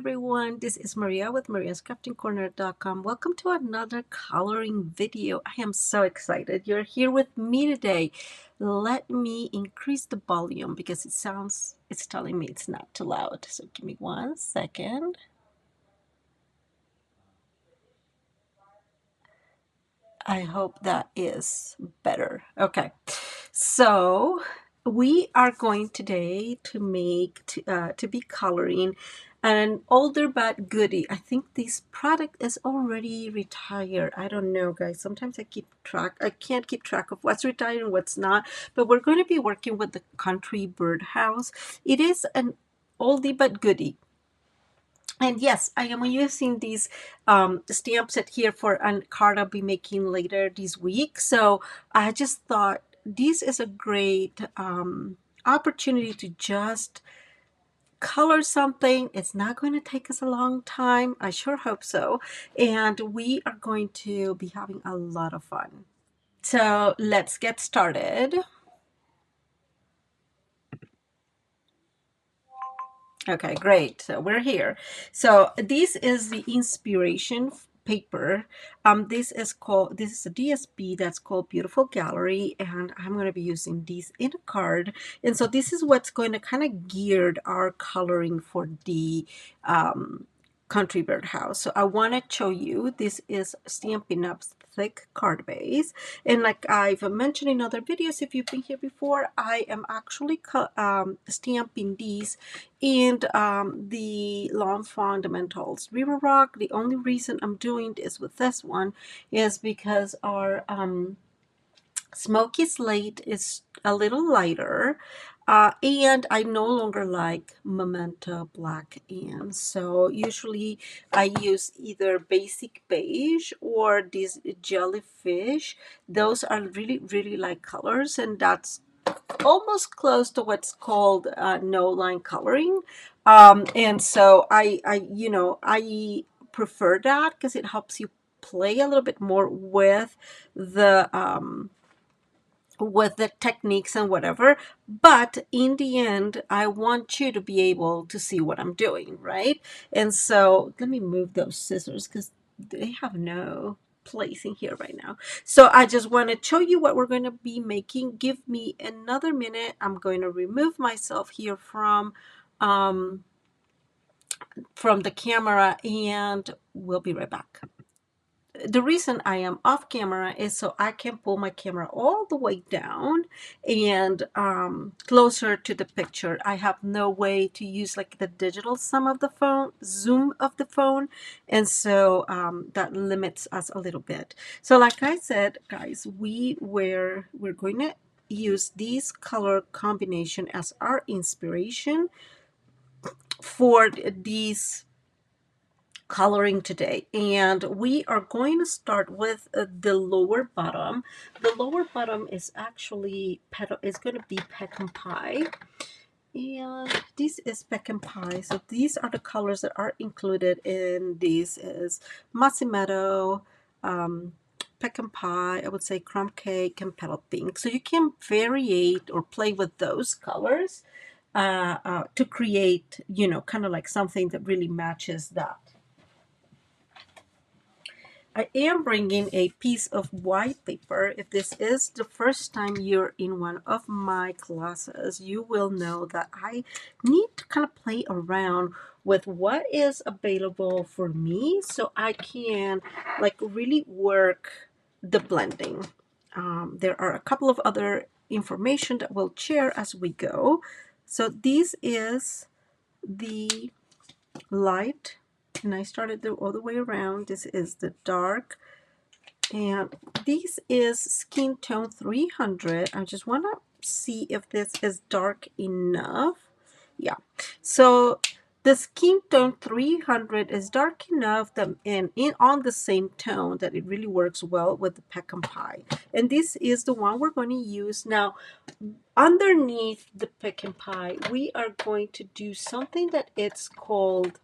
everyone, this is Maria with mariascraftingcorner.com. Welcome to another coloring video. I am so excited you're here with me today. Let me increase the volume because it's telling me it's not too loud. So give me 1 second. I hope that is better. Okay, so we are going today to be coloring an older but goodie. I think this product is already retired. I don't know, guys. Sometimes I can't keep track of what's retired and what's not. But we're going to be working with the Country Birdhouse. It is an oldie but goodie. And yes, I am using these stamp set here for a card I'll be making later this week. So I just thought this is a great opportunity to just color something. It's not going to take us a long time. I sure hope so. And we are going to be having a lot of fun. So let's get started. Okay, great. So we're here. So this is the inspiration paper. This is a DSP that's called Beautiful Gallery, and I'm going to be using these in a card. And so this is what's going to kind of geared our coloring for the Country Birdhouse. So I want to show you, this is Stampin' Up's thick card base, and like I've mentioned in other videos, if you've been here before, I am actually stamping these in the Lawn Fundamentals River Rock. The only reason I'm doing this with this one is because our Smoky Slate is a little lighter, and I no longer like Magenta Black, and so usually I use either Basic Beige or this Jellyfish. Those are really light colors, and that's almost close to what's called no line coloring. And so I prefer that because it helps you play a little bit more with the techniques and whatever, but in the end I want you to be able to see what I'm doing, right? And so let me move those scissors because they have no place in here right now. So I just want to show you what we're going to be making. Give me another minute. I'm going to remove myself here from the camera, and we'll be right back. The reason I am off camera is so I can pull my camera all the way down and closer to the picture. I have no way to use like the digital zoom of the phone, and so that limits us a little bit. So like I said, guys, we're going to use this color combination as our inspiration for these coloring today, and we are going to start with the lower bottom. The lower bottom is actually going to be Pecan Pie, and this is Pecan Pie. So these are the colors that are included in this is Mossy Meadow, Pecan Pie, I would say Crumb Cake, and Petal Pink. So you can variate or play with those colors to create, kind of like something that really matches that. I am bringing a piece of white paper. If this is the first time you're in one of my classes, you will know that I need to kind of play around with what is available for me so I can like really work the blending. There are a couple of other information that we'll share as we go. So this is the light, and I started all the way around. This is the dark, and this is Skin Tone 300. I just want to see if this is dark enough. Yeah, so the Skin Tone 300 is dark enough that on the same tone that it really works well with the Pecan Pie, and this is the one we're going to use now. Underneath the Pecan Pie, we are going to do something that it's called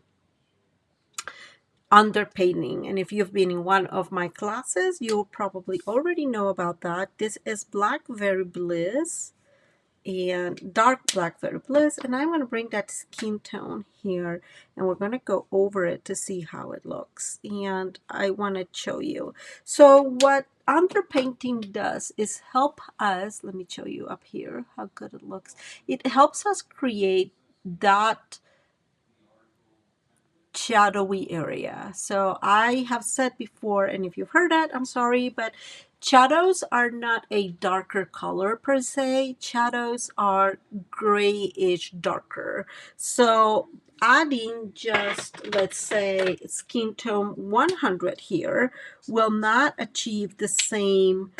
underpainting, and if you've been in one of my classes, you'll probably already know about that. This is Blackberry Bliss, and dark Blackberry Bliss, and I'm going to bring that skin tone here, and we're going to go over it to see how it looks. And I want to show you. So what underpainting does is help us, let me show you up here how good it looks. It helps us create that shadowy area. So I have said before, and if you've heard that, I'm sorry, but shadows are not a darker color per se. Shadows are grayish darker. So adding just, let's say, skin tone 100 here will not achieve the same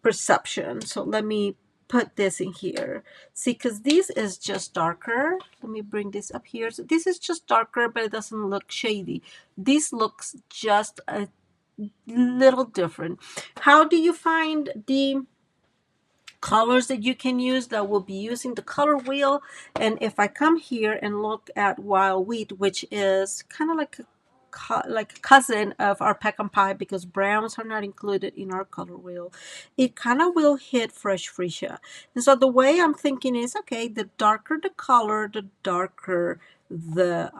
perception. So let me put this in here. See, because this is just darker. Let me bring this up here. So this is just darker, but it doesn't look shady. This looks just a little different. How do you find the colors that you can use? That will be using the color wheel. And if I come here and look at Wild Wheat, which is kind of like a cousin of our pecan pie, because browns are not included in our color wheel, it kind of will hit fresh freesia. And so the way I'm thinking is, okay, the darker the color, the darker the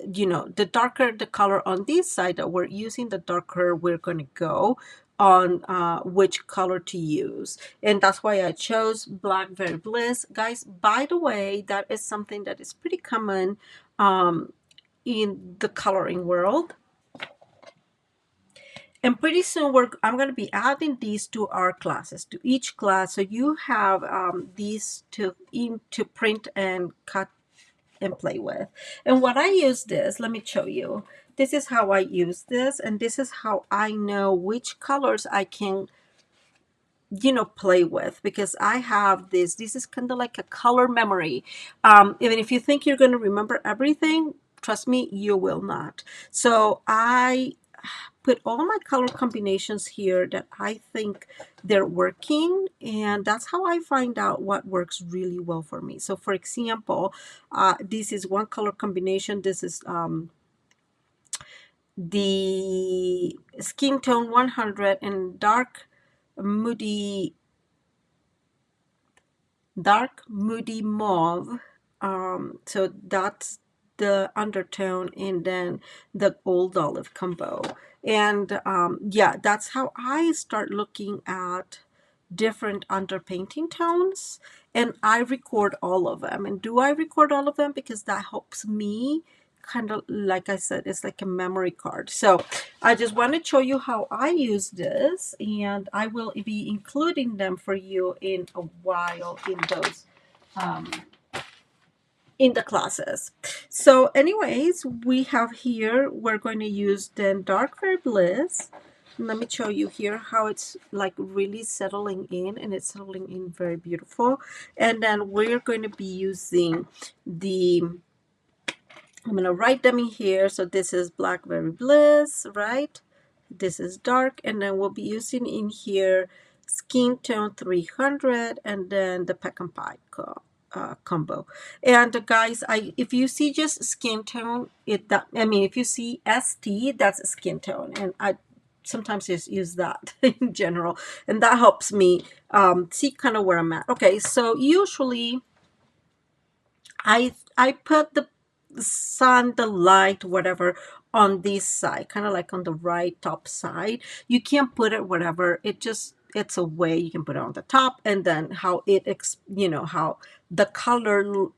the darker the color on this side that we're using, the darker we're going to go on which color to use. And that's why I chose Blackberry Bliss. Guys, by the way, that is something that is pretty common in the coloring world. And pretty soon I'm going to be adding these to our classes, to each class. So you have these to print and cut and play with. And what I use this, let me show you. This is how I use this, and this is how I know which colors I can play with, because I have this is kind of like a color memory. Even if you think you're going to remember everything, trust me, you will not. So I put all my color combinations here that I think they're working, and that's how I find out what works really well for me. So for example, this is one color combination. This is the skin tone 100 and dark moody mauve. So that's the undertone, and then the gold olive combo. And yeah, that's how I start looking at different underpainting tones, and I record all of them. And do I record all of them? Because that helps me, kind of like I said, it's like a memory card. So I just want to show you how I use this, and I will be including them for you in a while in those in the classes. So anyways, we have here, we're going to use then Dark Fairy Bliss. Let me show you here how it's like really settling in, and it's settling in very beautiful. And then we're going to be using the, I'm going to write them in here. So this is Blackberry Bliss, right? This is dark, and then we'll be using in here Skin Tone 300, and then the Pecan Pie combo. And guys, if you see just skin tone, if you see ST, that's skin tone, and I sometimes just use that in general, and that helps me see kind of where I'm at. Okay, so usually I put the sun, the light, whatever, on this side, kind of like on the right top side. You can't put it whatever. It's a way you can put it on the top, and then how how the color,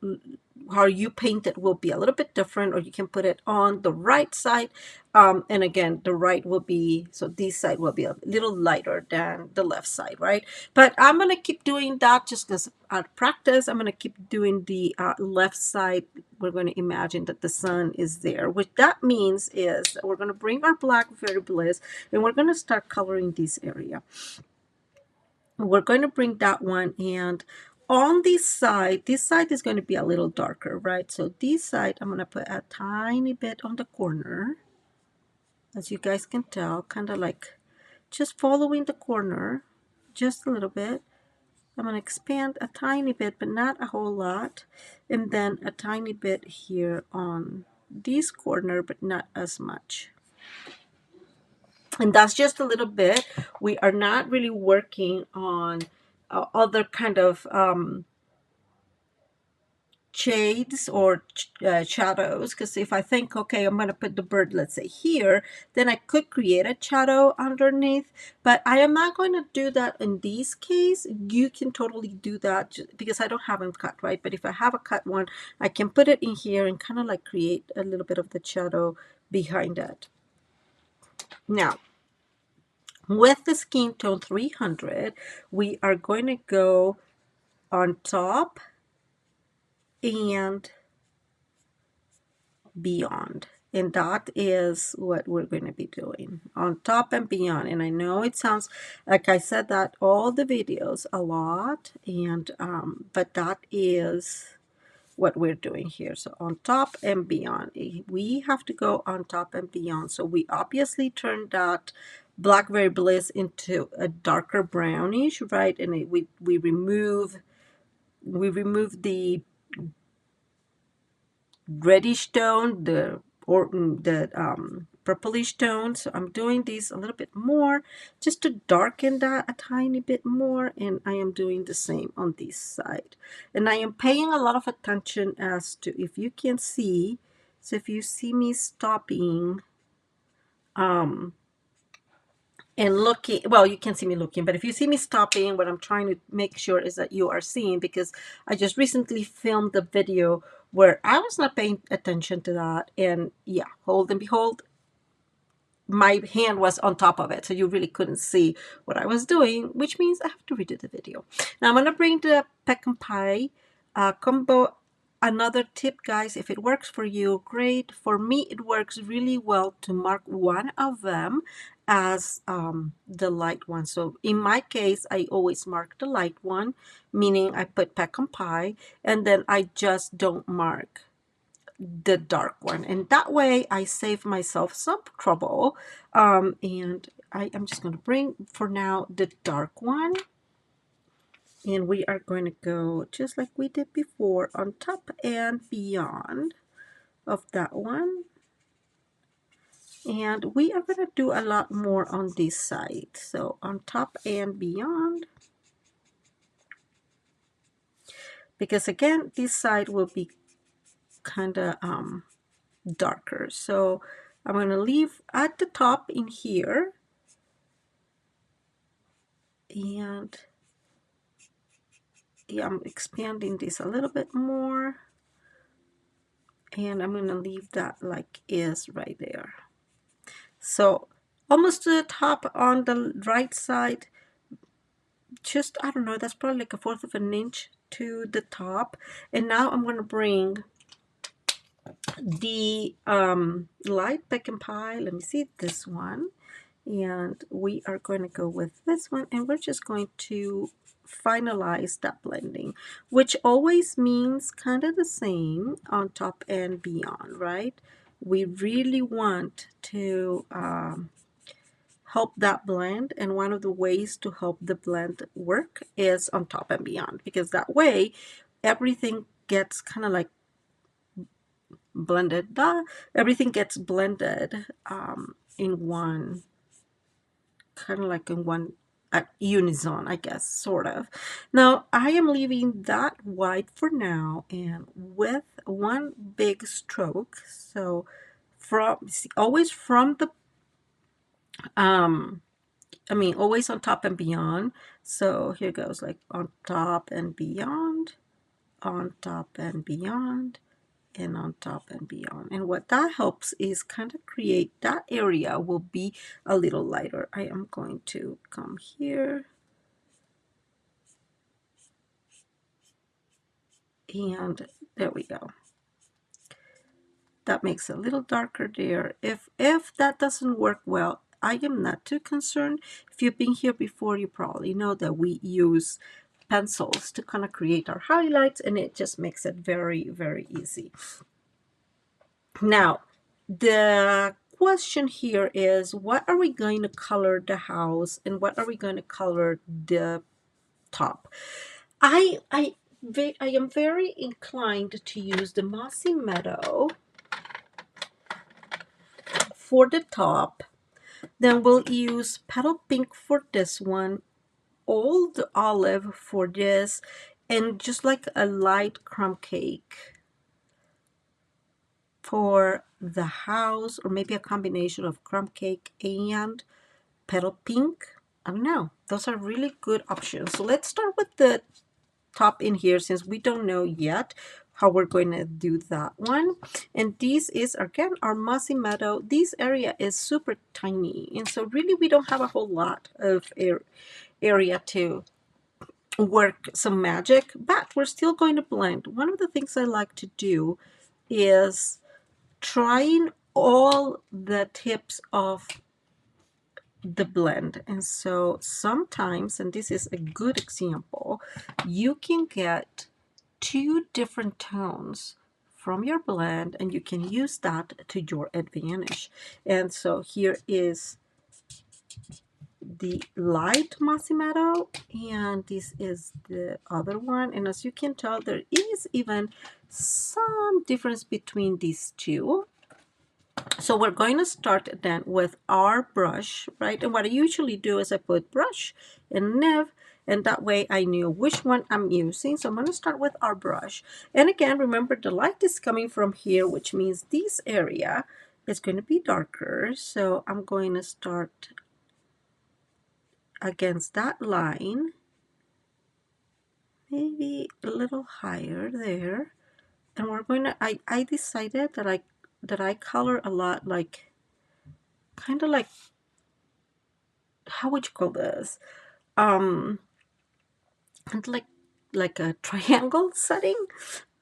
how you paint it will be a little bit different, or you can put it on the right side. And again, the right will be, so this side will be a little lighter than the left side, right? But I'm going to keep doing that just because out of practice. I'm going to keep doing the left side. We're going to imagine that the sun is there. What that means is that we're going to bring our Blackberry Bliss, and we're going to start coloring this area. We're going to bring that one, and on this side is going to be a little darker, right? So this side, I'm going to put a tiny bit on the corner. As you guys can tell, kind of like just following the corner just a little bit. I'm going to expand a tiny bit, but not a whole lot. And then a tiny bit here on this corner, but not as much. And that's just a little bit. We are not really working on other kind of shades or shadows, because if I think, okay, I'm going to put the bird, let's say here, then I could create a shadow underneath, but I am not going to do that in this case. You can totally do that because I don't have them cut, right? But if I have a cut one, I can put it in here and kind of like create a little bit of the shadow behind it. Now, with the skin tone 300, we are going to go on top and beyond, and that is what we're going to be doing, on top and beyond. And I know it sounds like I said that all the videos a lot, and but that is what we're doing here. So on top and beyond, we have to go on top and beyond. So we obviously turned that Blackberry Bliss into a darker brownish, right? And we remove the reddish tone, the purplish tone. So I'm doing this a little bit more just to darken that a tiny bit more, and I am doing the same on this side. And I am paying a lot of attention as to, if you can see, so if you see me stopping and looking, well, you can see me looking, but if you see me stopping, what I'm trying to make sure is that you are seeing, because I just recently filmed a video where I was not paying attention to that, and yeah, hold and behold, my hand was on top of it, so you really couldn't see what I was doing, which means I have to redo the video. Now I'm going to bring the pecan pie combo. Another tip, guys, if it works for you, great. For me, it works really well to mark one of them as the light one. So in my case, I always mark the light one, meaning I put pecan pie, and then I just don't mark the dark one, and that way I save myself some trouble. And I am just going to bring for now the dark one, and we are going to go just like we did before, on top and beyond of that one. And we are going to do a lot more on this side, so on top and beyond, because again this side will be kind of darker. So I'm going to leave at the top in here, and yeah, I'm expanding this a little bit more, and I'm going to leave that like is right there. So almost to the top on the right side, just, I don't know, that's probably like 1/4 of an inch to the top. And now I'm going to bring the light pecan pie. Let me see, this one, and we are going to go with this one, and we're just going to finalize that blending, which always means kind of the same on top and beyond, right? We really want to help that blend, and one of the ways to help the blend work is on top and beyond, because that way everything gets kind of like blended, everything gets blended in one, kind of like in one unison, I guess, sort of. Now I am leaving that white for now, and with one big stroke, so from, see, always from the always on top and beyond. So here goes, like on top and beyond, on top and beyond, and on top and beyond. And what that helps is kind of create that area will be a little lighter. I am going to come here, and there we go. That makes it a little darker there. If that doesn't work well, I am not too concerned. If you've been here before, you probably know that we use pencils to kind of create our highlights, and it just makes it very, very easy. Now, the question here is, what are we going to color the house, and what are we going to color the top? I am very inclined to use the Mossy Meadow for the top. Then we'll use Petal Pink for this one, old olive for this, and just like a light crumb cake for the house, or maybe a combination of crumb cake and petal pink. I don't know. Those are really good options. So let's start with the top in here, since we don't know yet how we're going to do that one. And this is again our mossy meadow. This area is super tiny, and so really we don't have a whole lot of area to work some magic, but we're still going to blend. One of the things I like to do is trying all the tips of the blend. And so sometimes, and this is a good example, you can get two different tones from your blend, and you can use that to your advantage. And so here is the light mossy meadow, and this is the other one. And as you can tell, there is even some difference between these two. So we're going to start then with our brush, right? And what I usually do is I put brush and nib, and that way I knew which one I'm using. So I'm going to start with our brush. And again, remember the light is coming from here, which means this area is going to be darker. So I'm going to start against that line, maybe a little higher there. And we're going to, I decided that I color a lot, like kind of like, how would you call this? And like a triangle setting.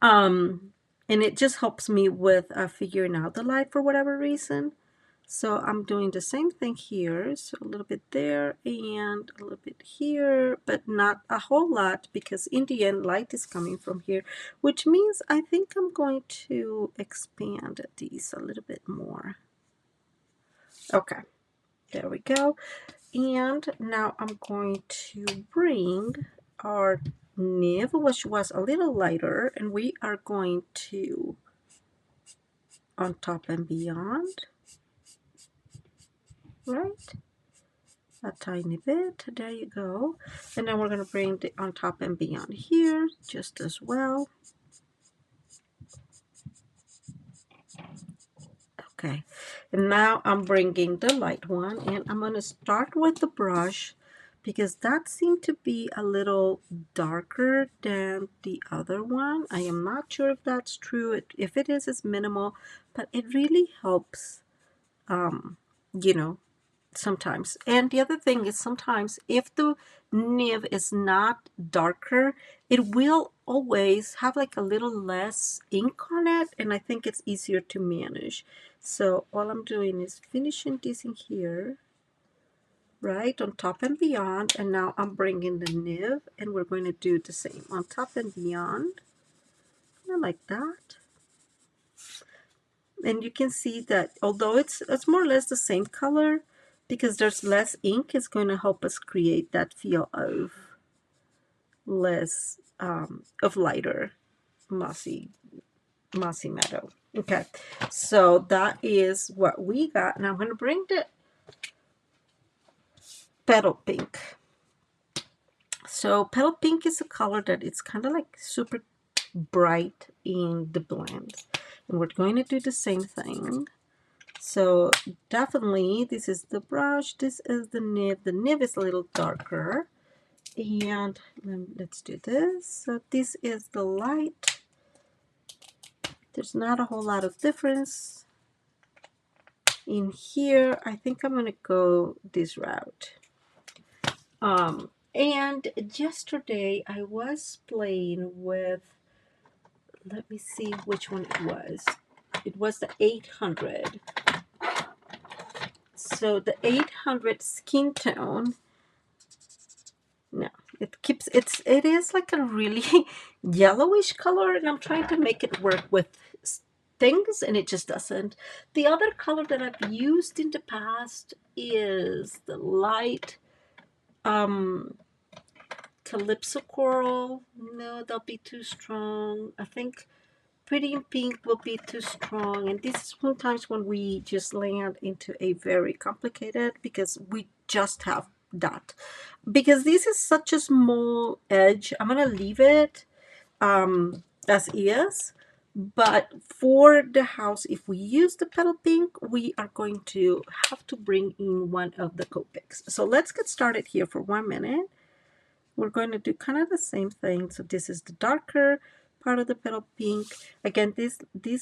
And it just helps me with figuring out the light for whatever reason. So I'm doing the same thing here, so a little bit there and a little bit here, but not a whole lot, because in the end light is coming from here, which means I think I'm going to expand these a little bit more. Okay, there we go. And now I'm going to bring our nib, which was a little lighter, and we are going to on top and beyond, right? A tiny bit, there you go. And then we're going to bring the on top and beyond here just as well. Okay, and now I'm bringing the light one, and I'm going to start with the brush because that seemed to be a little darker than the other one. I am not sure if that's true. If it is, it's minimal, but it really helps, you know, sometimes. And the other thing is, sometimes if the nib is not darker, it will always have like a little less ink on it, and I think it's easier to manage. So all I'm doing is finishing this in here, right, on top and beyond, and now I'm bringing the nib, and we're going to do the same on top and beyond, like that. And you can see that although it's more or less the same color, because there's less ink, it's going to help us create that feel of less of lighter mossy meadow. Okay, so that is what we got. Now I'm going to bring the petal pink. So petal pink is a color that it's kind of like super bright in the blend, and we're going to do the same thing. So definitely this is the brush, this is the nib. The nib is a little darker, and let's do this. So this is the light. There's not a whole lot of difference in here. I think I'm going to go this route. And yesterday I was playing with, let me see which one it was. It was the 800. So the 800 skin tone. No, it is like a really yellowish color, and I'm trying to make it work with things, and it just doesn't. The other color that I've used in the past is the light Calypso Coral. No, that'll be too strong. I think Pretty in Pink will be too strong, and this is sometimes when we just land into a very complicated, because we just have dot. Because this is such a small edge, I'm going to leave it as is. But for the house, if we use the petal pink, we are going to have to bring in one of the Copics. So let's get started here for 1 minute. We're going to do kind of the same thing. So this is the darker part of the petal pink. Again, this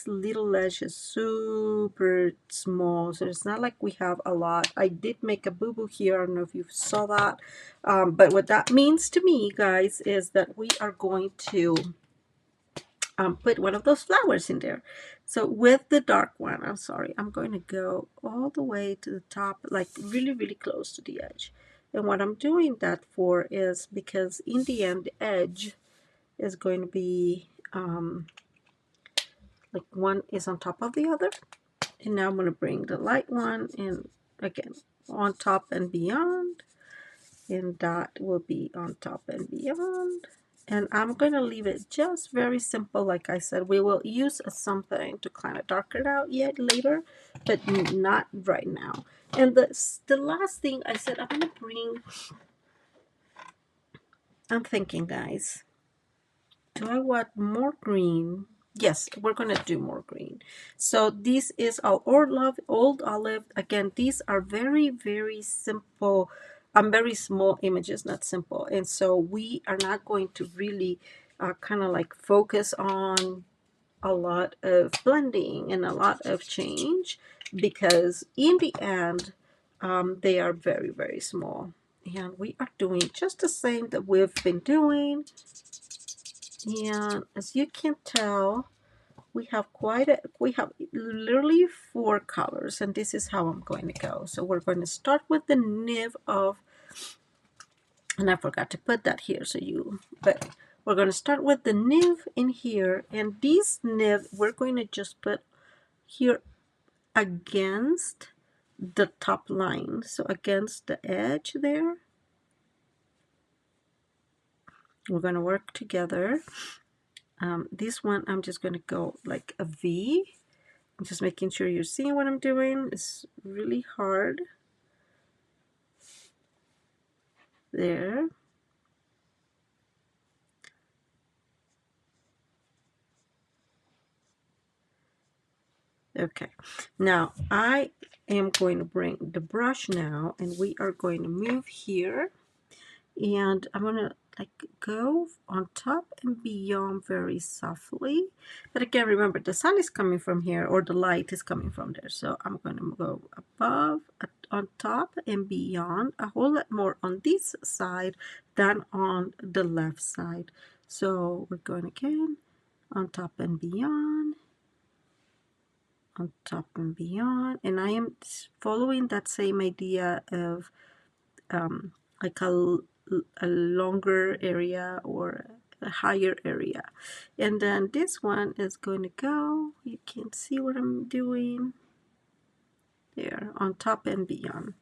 little edge is super small, so it's not like we have a lot. I did make a boo-boo here. I don't know if you saw that. But what that means to me, guys, is that we are going to put one of those flowers in there. So with the dark one, I'm sorry, I'm going to go all the way to the top, like really, really close to the edge. And what I'm doing that for is because in the end, the edge is going to be like one is on top of the other. And now I'm going to bring the light one in again on top and beyond. And that will be on top and beyond. And I'm going to leave it just very simple. Like I said, we will use something to kind of darken it out yet later, but not right now. And the last thing I said, I'm going to bring, I'm thinking, guys, do I want more green? Yes, we're going to do more green. So this is our old olive. Again, these are very, very simple, very small images, not simple. And so we are not going to really kind of like focus on a lot of blending and a lot of change, because in the end, they are very, very small. And we are doing just the same that we've been doing. And as you can tell, we have literally 4 colors, and this is how I'm going to go. So we're going to start with the nib of, and I forgot to put that here, but we're going to start with the nib in here, and this nib we're going to just put here against the top line, so against the edge there. We're going to work together. This one I'm just going to go like a V. I'm just making sure you're seeing what I'm doing. It's really hard. There. Okay. Now I am going to bring the brush now, and we are going to move here, and I'm going to like go on top and beyond very softly. But again, remember the sun is coming from here, or the light is coming from there. So I'm going to go above, on top and beyond, a whole lot more on this side than on the left side. So we're going again on top and beyond, on top and beyond, and I am following that same idea of like a longer area or a higher area. And then this one is going to go, you can see what I'm doing there, on top and beyond.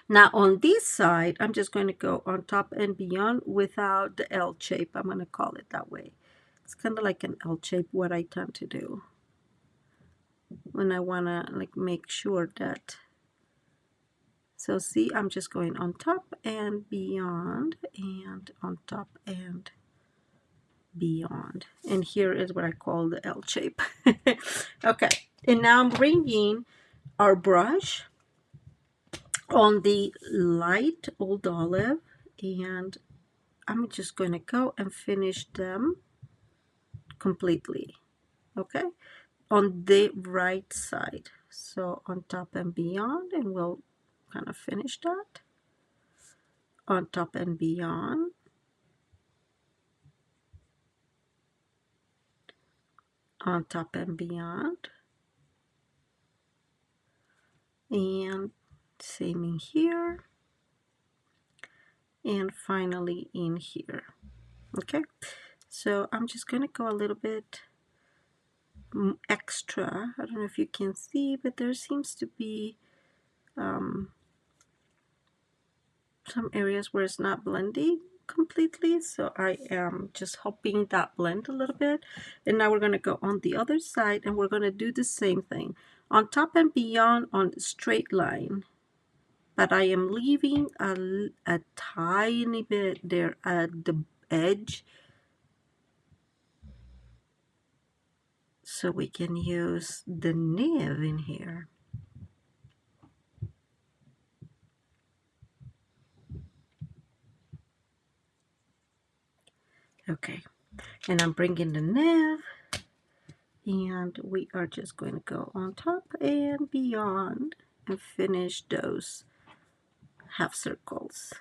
Now on this side, I'm just going to go on top and beyond without the L shape. I'm going to call it that way. It's kind of like an L shape, what I tend to do when I want to like make sure that. So see, I'm just going on top and beyond, and on top and beyond. And here is what I call the L shape. Okay, and now I'm bringing our brush on the light old olive, and I'm just going to go and finish them completely. Okay, on the right side. So on top and beyond, and we'll kind of finish that. On top and beyond. On top and beyond, and same in here, and finally in here. Okay, so I'm just going to go a little bit extra. I don't know if you can see, but there seems to be some areas where it's not blending completely, so I am just helping that blend a little bit. And now we're going to go on the other side, and we're going to do the same thing on top and beyond on straight line. but I am leaving a tiny bit there at the edge so we can use the nib in here. Okay, and I'm bringing the nib, and we are just going to go on top and beyond and finish those half circles.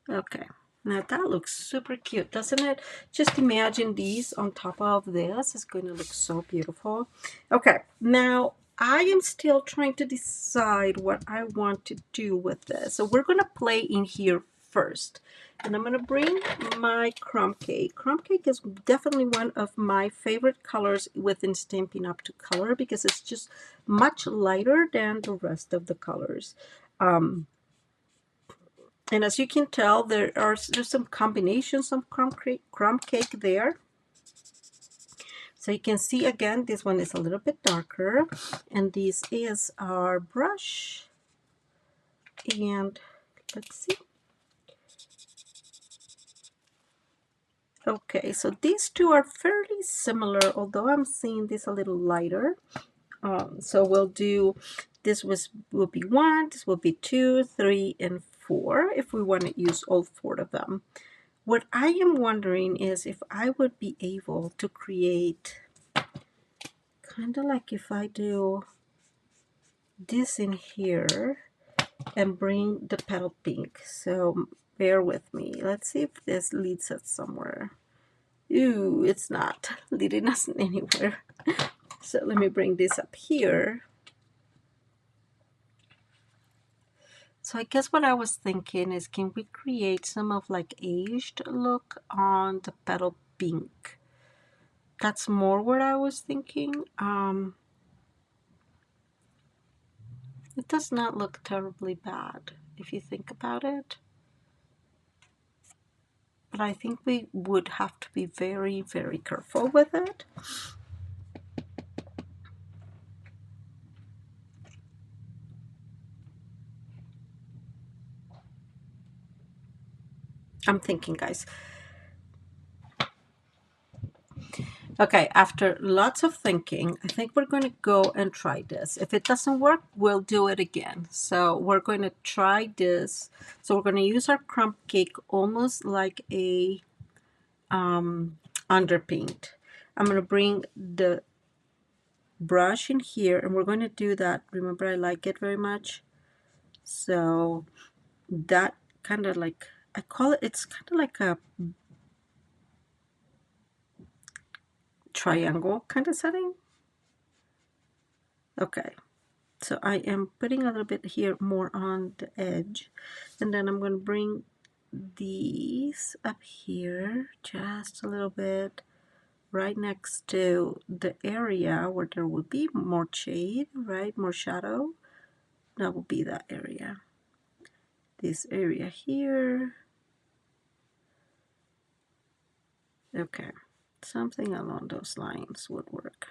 Okay, now that looks super cute, doesn't it? Just imagine these on top of this. It's going to look so beautiful. Okay, now I am still trying to decide what I want to do with this. So we're going to play in here first. And I'm going to bring my crumb cake. Crumb cake is definitely one of my favorite colors within Stampin' Up! To color because it's just much lighter than the rest of the colors. And as you can tell, there's some combinations of crumb cake there. So you can see again, this one is a little bit darker, and this is our brush. And let's see. Okay, so these two are fairly similar, although I'm seeing this a little lighter. So we'll do, will be 1, this will be 2, 3, and 4 if we want to use all 4 of them. What I am wondering is if I would be able to create kind of like if I do this in here and bring the petal pink. So bear with me. Let's see if this leads us somewhere. Ooh, it's not leading us anywhere. So let me bring this up here. So I guess what I was thinking is, can we create some of like aged look on the petal pink? That's more what I was thinking. It does not look terribly bad if you think about it. But I think we would have to be very, very careful with it. I'm thinking, guys. Okay, after lots of thinking, I think we're going to go and try this. If it doesn't work, we'll do it again. So we're going to try this. So we're going to use our crumb cake almost like a underpaint. I'm going to bring the brush in here, and we're going to do that. Remember, I like it very much. So that kind of like, I call it, it's kind of like a triangle kind of setting. Okay, so I am putting a little bit here more on the edge, and then I'm going to bring these up here just a little bit right next to the area where there would be more shade, right, more shadow. That will be that area, this area here. Okay, something along those lines would work.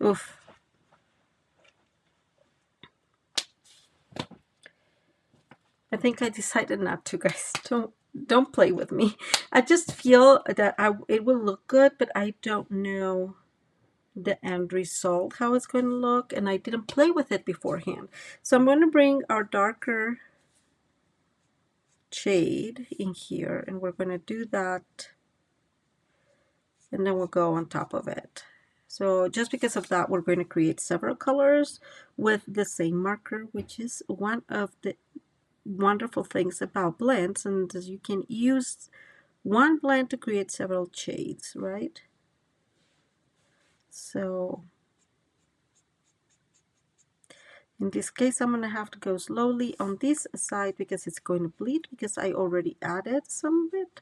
Oof. I think I decided not to, guys. Don't play with me. I just feel that it will look good, but I don't know the end result, how it's going to look, and I didn't play with it beforehand. So I'm going to bring our darker shade in here, and we're going to do that, and then we'll go on top of it. So just because of that, we're going to create several colors with the same marker, which is one of the wonderful things about blends, and you can use one blend to create several shades, right? So in this case, I'm going to have to go slowly on this side because it's going to bleed, because I already added some of it,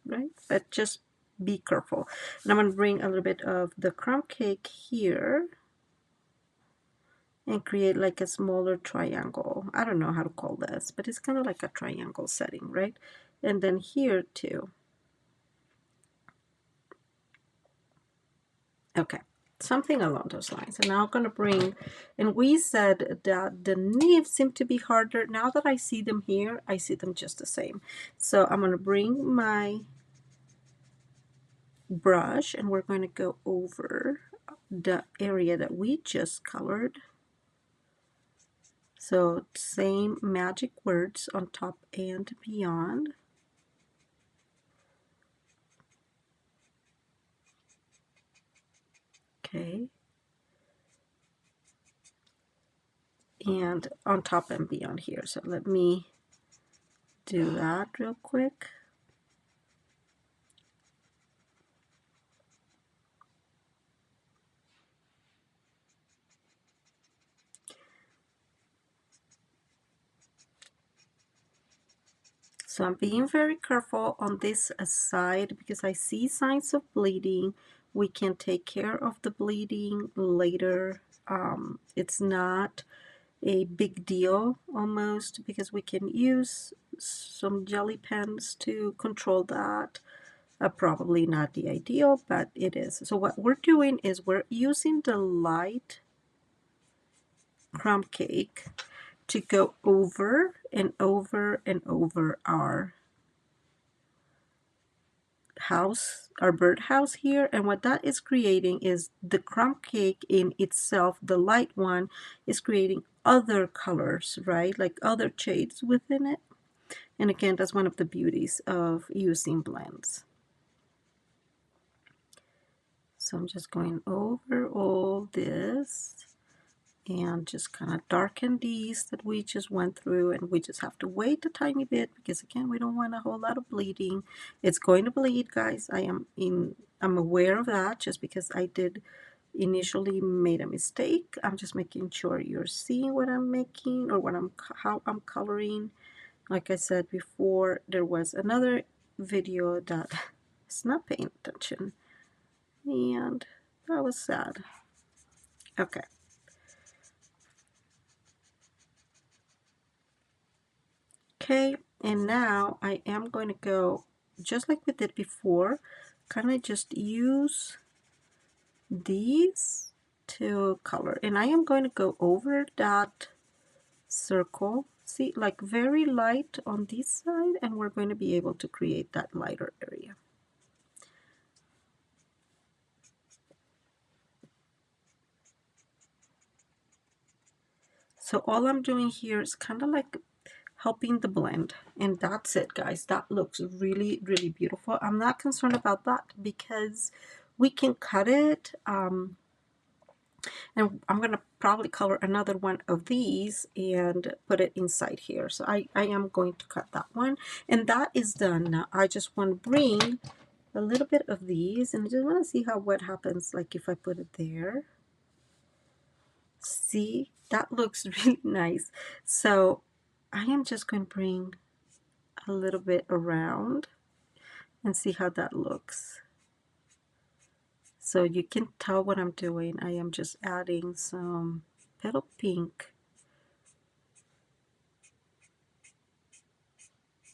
right? But just be careful. And I'm going to bring a little bit of the crumb cake here and create like a smaller triangle. I don't know how to call this, but it's kind of like a triangle setting, right? And then here too. Okay, something along those lines. And now I'm going to bring, and we said that the nibs seem to be harder. Now that I see them here, I see them just the same. So I'm going to bring my brush and we're going to go over the area that we just colored. So same magic words on top and beyond. Okay. And on top and beyond here. So let me do that real quick. So I'm being very careful on this side because I see signs of bleeding. We can take care of the bleeding later. It's not a big deal almost because we can use some jelly pens to control that. Probably not the ideal, but it is. So what we're doing is we're using the light crumb cake to go over and over and over our house, our birdhouse here. And what that is creating is the crumb cake in itself, the light one, is creating other colors, right? Like other shades within it. And again, that's one of the beauties of using blends. So I'm just going over all this and just kind of darken these that we just went through, and we just have to wait a tiny bit because again we don't want a whole lot of bleeding. It's going to bleed, guys. I'm aware of that just because I did initially made a mistake. I'm just making sure you're seeing what I'm making or what how I'm coloring. Like I said before, there was another video that is not paying attention and that was sad. Okay. Okay, and now I am going to go, just like we did before, kind of just use these to color. And I am going to go over that circle, see, like very light on this side, and we're going to be able to create that lighter area. So all I'm doing here is kind of like helping the blend, and that's it, guys. That looks really, really beautiful. I'm not concerned about that because we can cut it, and I'm going to probably color another one of these and put it inside here. So I am going to cut that one, and that is done. Now I just want to bring a little bit of these, and I just want to see what happens like if I put it there. See, that looks really nice. So I am just going to bring a little bit around and see how that looks. So you can tell what I'm doing. I am just adding some petal pink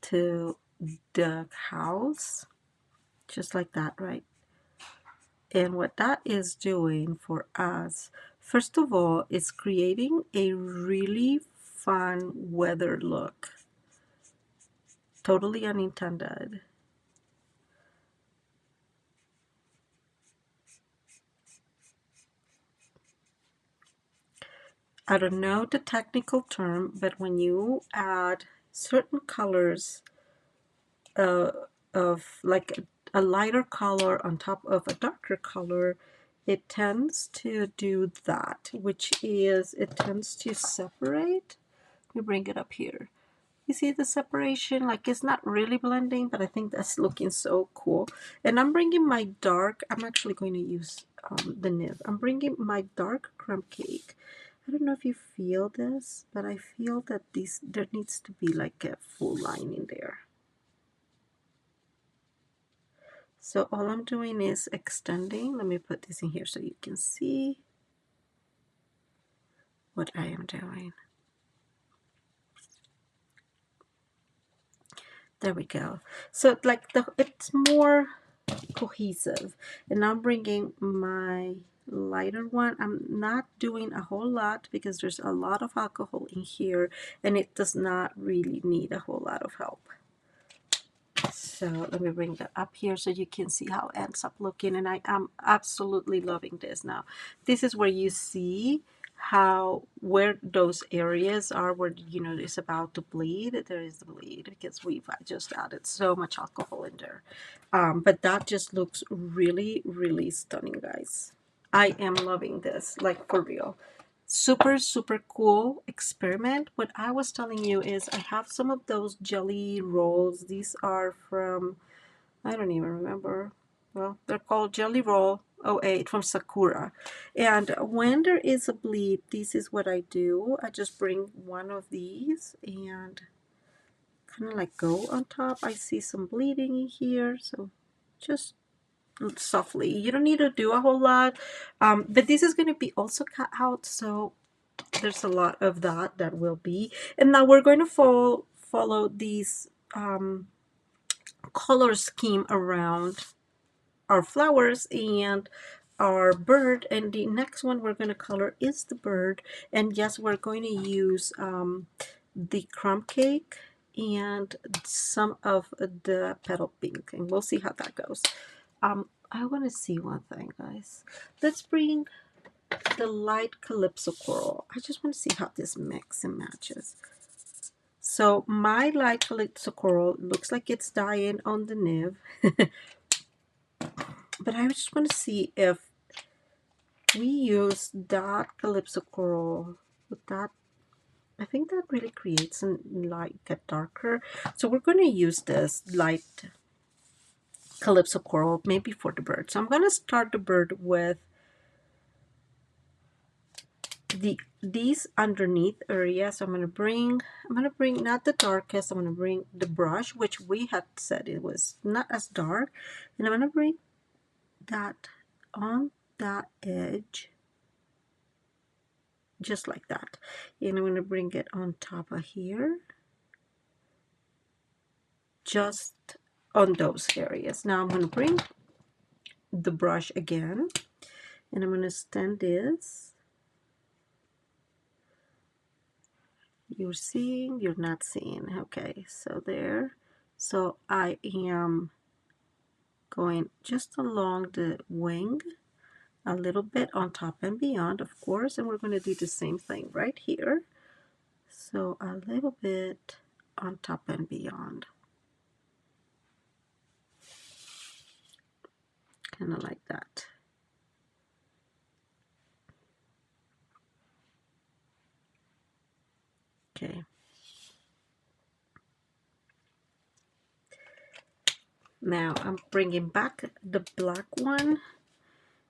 to the house, just like that, right? And what that is doing for us, first of all, is creating a really fun weather look. Totally unintended. I don't know the technical term, but when you add certain colors uh, of like a lighter color on top of a darker color, it tends to do that, which is it tends to separate. Let me bring it up here. You see the separation? Like it's not really blending, but I think that's looking so cool. And I'm bringing my dark, I'm actually going to use the nib. I'm bringing my dark crumb cake. I don't know if you feel this, but I feel that there needs to be like a full line in there. So all I'm doing is extending. Let me put this in here so you can see what I am doing. There we go. So like it's more cohesive. And now I'm bringing my lighter one. I'm not doing a whole lot because there's a lot of alcohol in here and it does not really need a whole lot of help. So let me bring that up here so you can see how it ends up looking. And I am absolutely loving this now. This is where you see where those areas are where it's about to bleed. There is the bleed because we've just added so much alcohol in there. But that just looks really, really stunning, guys. I am loving this, like for real. Super, super cool experiment. What I was telling you is I have some of those jelly rolls. These are from, I don't even remember. Well, they're called Jelly Roll 08 from Sakura. And when there is a bleed, this is what I do. I just bring one of these and kind of like go on top. I see some bleeding in here, so just softly. You don't need to do a whole lot, but this is going to be also cut out, so there's a lot of that will be. And now we're going to follow these color scheme around our flowers and our bird, and the next one we're going to color is the bird. And yes, we're going to use the crumb cake and some of the petal pink, and we'll see how that goes. I want to see one thing, guys. Let's bring the light Calypso Coral. I just want to see how this mix and matches. So my light Calypso Coral looks like it's dying on the nib. But I just want to see if we use that Calypso Coral with that. I think that really creates a light get darker. So we're going to use this light Calypso Coral maybe for the bird. So I'm going to start the bird with these underneath areas. I'm gonna bring not the darkest. I'm gonna bring the brush, which we had said it was not as dark, and I'm gonna bring that on that edge just like that, and I'm gonna bring it on top of here, just on those areas. Now I'm gonna bring the brush again, and I'm gonna stand this. You're seeing, you're not seeing. Okay, so there. So I am going just along the wing, a little bit on top and beyond, of course, and we're going to do the same thing right here. So a little bit on top and beyond, kind of like that. Okay. Now I'm bringing back the black one,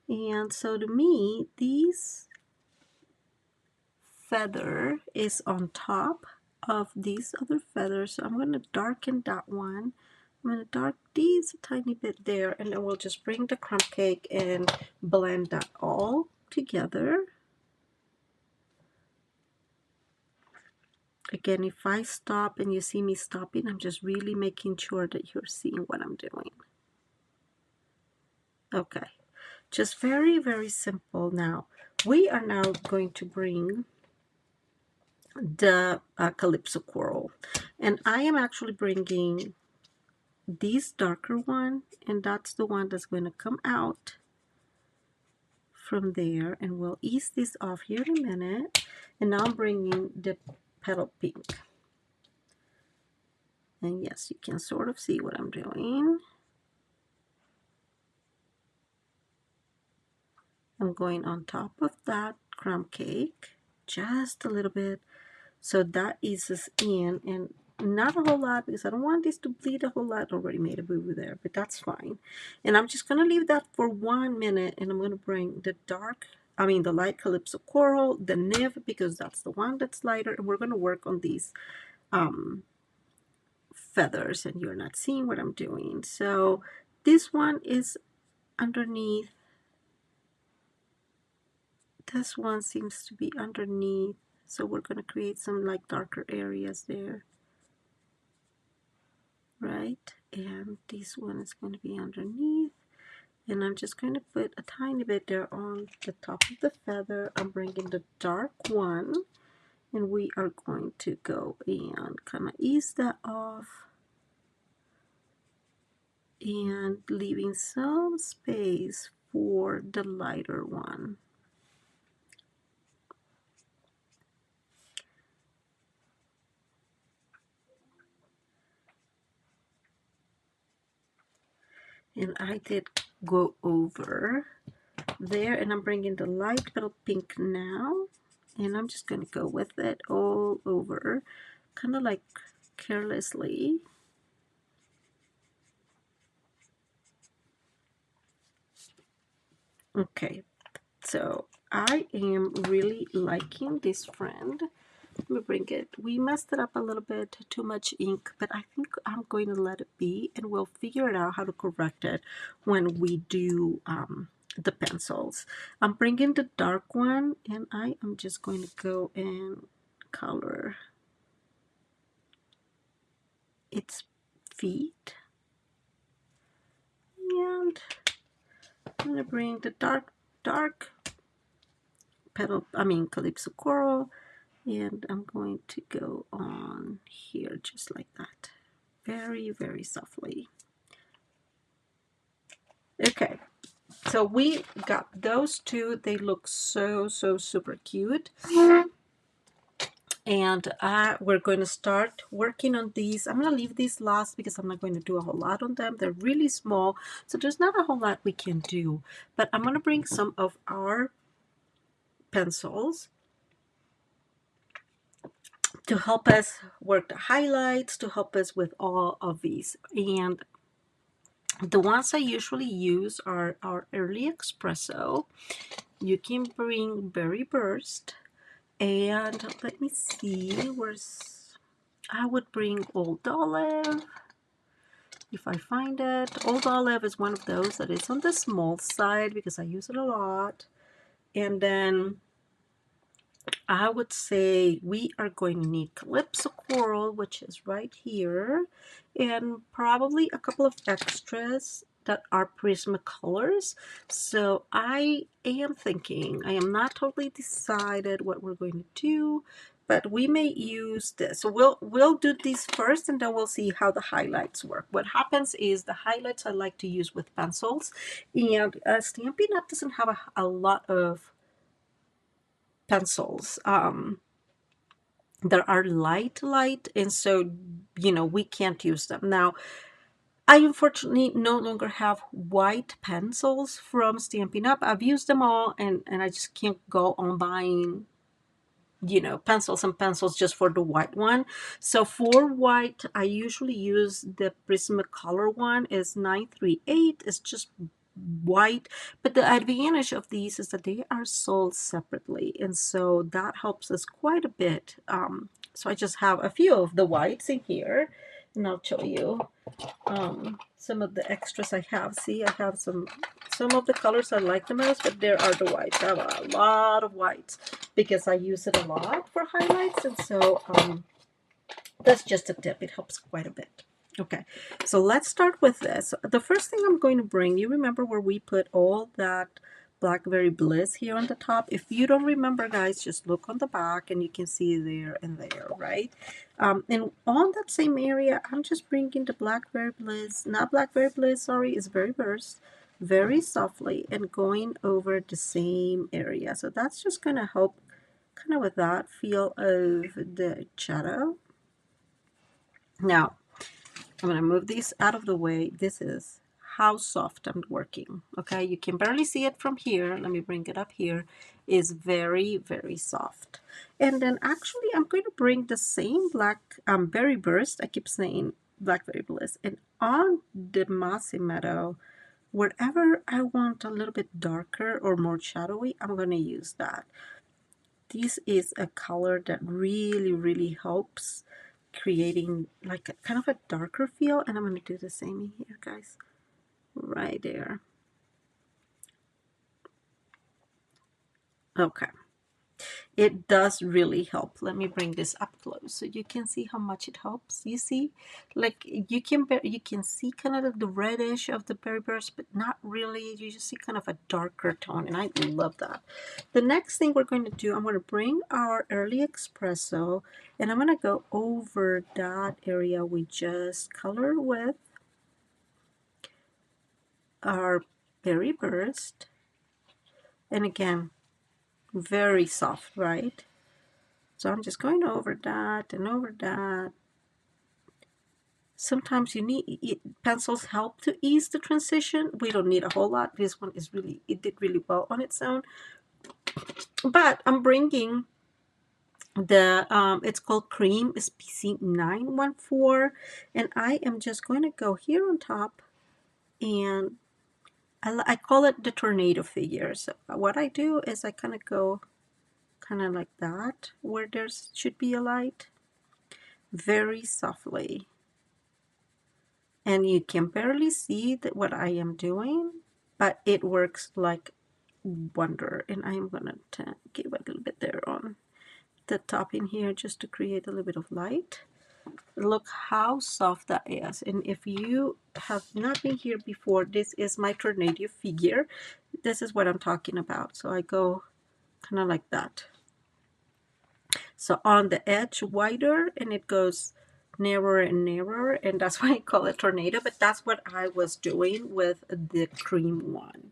and so to me, these feather is on top of these other feathers, so I'm going to darken that one. I'm going to dark these a tiny bit there, and then we'll just bring the crumb cake and blend that all together. Again, if I stop and you see me stopping, I'm just really making sure that you're seeing what I'm doing. Okay, just very, very simple. Now, we are now going to bring the Calypso Coral, and I am actually bringing this darker one, and that's the one that's going to come out from there, and we'll ease this off here in a minute. And now I'm bringing the petal pink, and yes, you can sort of see what I'm doing. I'm going on top of that crumb cake just a little bit, so that eases in, and not a whole lot because I don't want this to bleed a whole lot. Already made a boo-boo there, but that's fine. And I'm just going to leave that for 1 minute, and I'm going to bring the the light Calypso Coral, the nib, because that's the one that's lighter, and we're going to work on these feathers, and you're not seeing what I'm doing. So this one is underneath. This one seems to be underneath, so we're going to create some like darker areas there, right? And and this one is going to be underneath. And I'm just going to put a tiny bit there on the top of the feather. I'm bringing the dark one, and we are going to go and kind of ease that off and leaving some space for the lighter one. And I did go over there, and I'm bringing the light little pink now, and I'm just going to go with it all over, kind of like carelessly. Okay, so I am really liking this friend. Let me bring it. We messed it up a little bit, too much ink, but I think I'm going to let it be, and we'll figure it out how to correct it when we do the pencils. I'm bringing the dark one, and I am just going to go and color its feet. And I'm going to bring the dark petal, Calypso Coral, and I'm going to go on here just like that. Very, very softly. Okay, so we got those two. They look so super cute. And we're going to start working on these. I'm going to leave these last because I'm not going to do a whole lot on them. They're really small, so there's not a whole lot we can do. But I'm going to bring some of our pencils to help us work the highlights, to help us with all of these. And the ones I usually use are our Early Espresso. You can bring Berry Burst, and let me see, I would bring Old Olive, if I find it. Old Olive is one of those that is on the small side because I use it a lot. And then I would say we are going to need Calypso Coral, which is right here, and probably a couple of extras that are Prismacolors. So I am thinking, I am not totally decided what we're going to do, but we may use this. So we'll do these first, and then we'll see how the highlights work. What happens is the highlights I like to use with pencils, and Stampin' Up! Doesn't have a lot of pencils that are light, and so we can't use them. Now I unfortunately no longer have white pencils from Stampin' Up. I've used them all, and I just can't go on buying pencils and pencils just for the white one. So for white, I usually use the Prismacolor one. Is 938. It's just white, but the advantage of these is that they are sold separately, and so that helps us quite a bit. So I just have a few of the whites in here, and I'll show you some of the extras I have. See, I have some of the colors I like the most, but there are the whites. I have a lot of whites because I use it a lot for highlights, and so that's just a tip. It helps quite a bit. Okay, so let's start with this. The first thing I'm going to bring, you remember where we put all that Blackberry Bliss here on the top? If you don't remember, guys, just look on the back and you can see there and there, right? And on that same area, I'm just bringing the Blackberry Bliss, not Blackberry Bliss, sorry, it's Berry Burst, very softly, and going over the same area. So that's just going to help kind of with that feel of the shadow. Now, I'm going to move these out of the way. This is how soft I'm working. Okay, you can barely see it from here. Let me bring it up here. Is very, very soft. And then actually I'm going to bring the same black Berry Burst. I keep saying Blackberry Bliss. And on the Mossy Meadow, wherever I want a little bit darker or more shadowy, I'm going to use that. This is a color that really, really helps creating like a kind of a darker feel, and I'm going to do the same in here, guys, right there. Okay, it does really help. Let me bring this up close so you can see how much it helps. You see, like you can see kind of the reddish of the berry burst, but not really. You just see kind of a darker tone, and I love that. The next thing we're going to do, I'm going to bring our early espresso, and I'm going to go over that area we just colored with our berry burst. And again, very soft, right? So I'm just going over that and over that. Sometimes you need pencils help to ease the transition. We don't need a whole lot. This one is really, it did really well on its own. But I'm bringing the, it's called Cream, it's PC 914. And I am just going to go here on top, and I call it the tornado figure. So what I do is I kind of go kind of like that, where there should be a light, very softly. And you can barely see that what I am doing, but it works like wonder. And I'm gonna give a little bit there on the top in here just to create a little bit of light. Look how soft that is. And if you have not been here before, this is my tornado figure. This is what I'm talking about. So I go kind of like that. So on the edge wider, and it goes narrower and narrower, and that's why I call it tornado, but that's what I was doing with the cream one.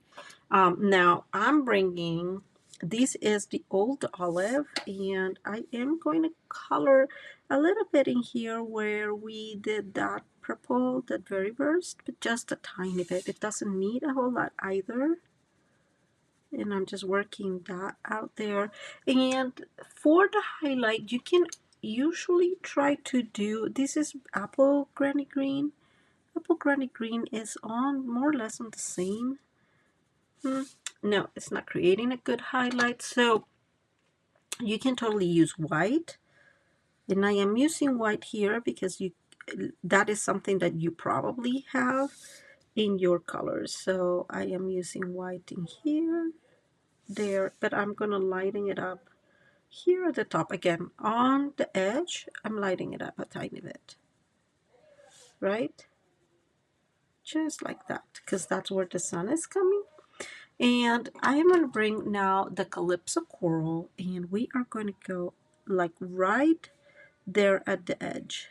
Now I'm bringing, this is the old olive, and I am going to color a little bit in here where we did that purple, that very burst, but just a tiny bit. It doesn't need a whole lot either. And I'm just working that out there. And for the highlight, you can usually try to do, this is Apple Granny Green. Apple Granny Green is on more or less on the same. No, it's not creating a good highlight. So you can totally use white. And I am using white here because that is something that you probably have in your colors. So I am using white in here, there, but I'm going to lighten it up here at the top. Again, on the edge, I'm lighting it up a tiny bit, right? Just like that, because that's where the sun is coming. And I am going to bring now the Calypso Coral, and we are going to go like right there at the edge.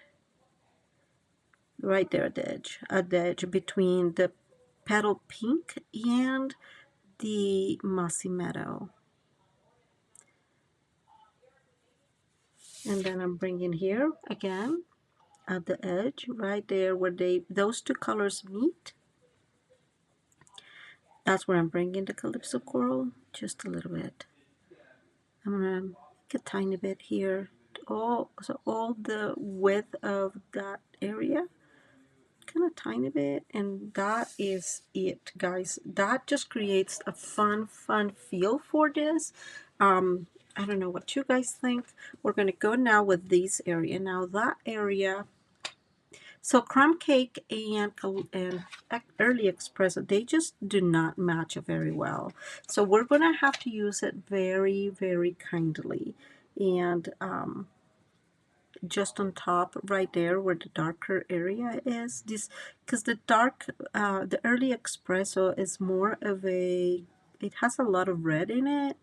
Right there at the edge between the petal pink and the mossy meadow. And then I'm bringing here again at the edge, right there where those two colors meet. That's where I'm bringing the Calypso Coral, just a little bit. I'm gonna make a tiny bit here, so all the width of that area, kind of tiny bit, and that is it, guys. That just creates a fun feel for this. I don't know what you guys think. We're gonna go now with this area. Now that area, so crumb cake and early espresso, they just do not match very well. So we're going to have to use it very kindly. And just on top right there where the darker area is, this, because the the early espresso is more of a, it has a lot of red in it.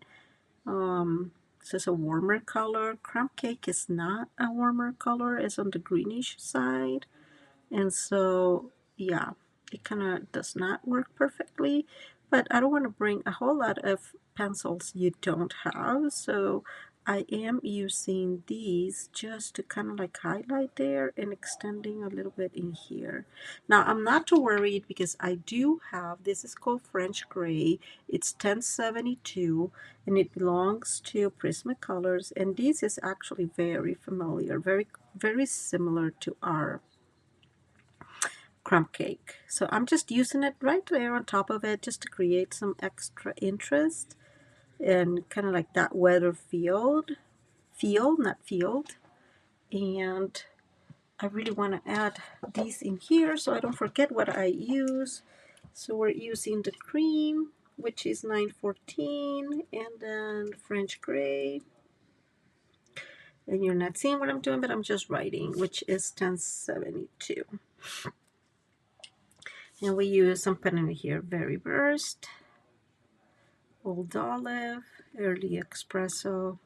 So it's a warmer color. Crumb cake is not a warmer color, it's on the greenish side. And so, yeah, it kind of does not work perfectly, but I don't want to bring a whole lot of pencils you don't have. So I am using these just to kind of like highlight there and extending a little bit in here. Now I'm not too worried because I do have, this is called French Gray. It's 1072 and it belongs to Prismacolors, and this is actually very familiar, very similar to our crumb cake. So I'm just using it right there on top of it just to create some extra interest and kind of like that weather not field. And I really want to add these in here so I don't forget what I use. So we're using the cream, which is 914, and then French Gray. And you're not seeing what I'm doing, but I'm just writing, which is 1072. And we use some pen in here, Very Burst, Old Olive, Early Espresso,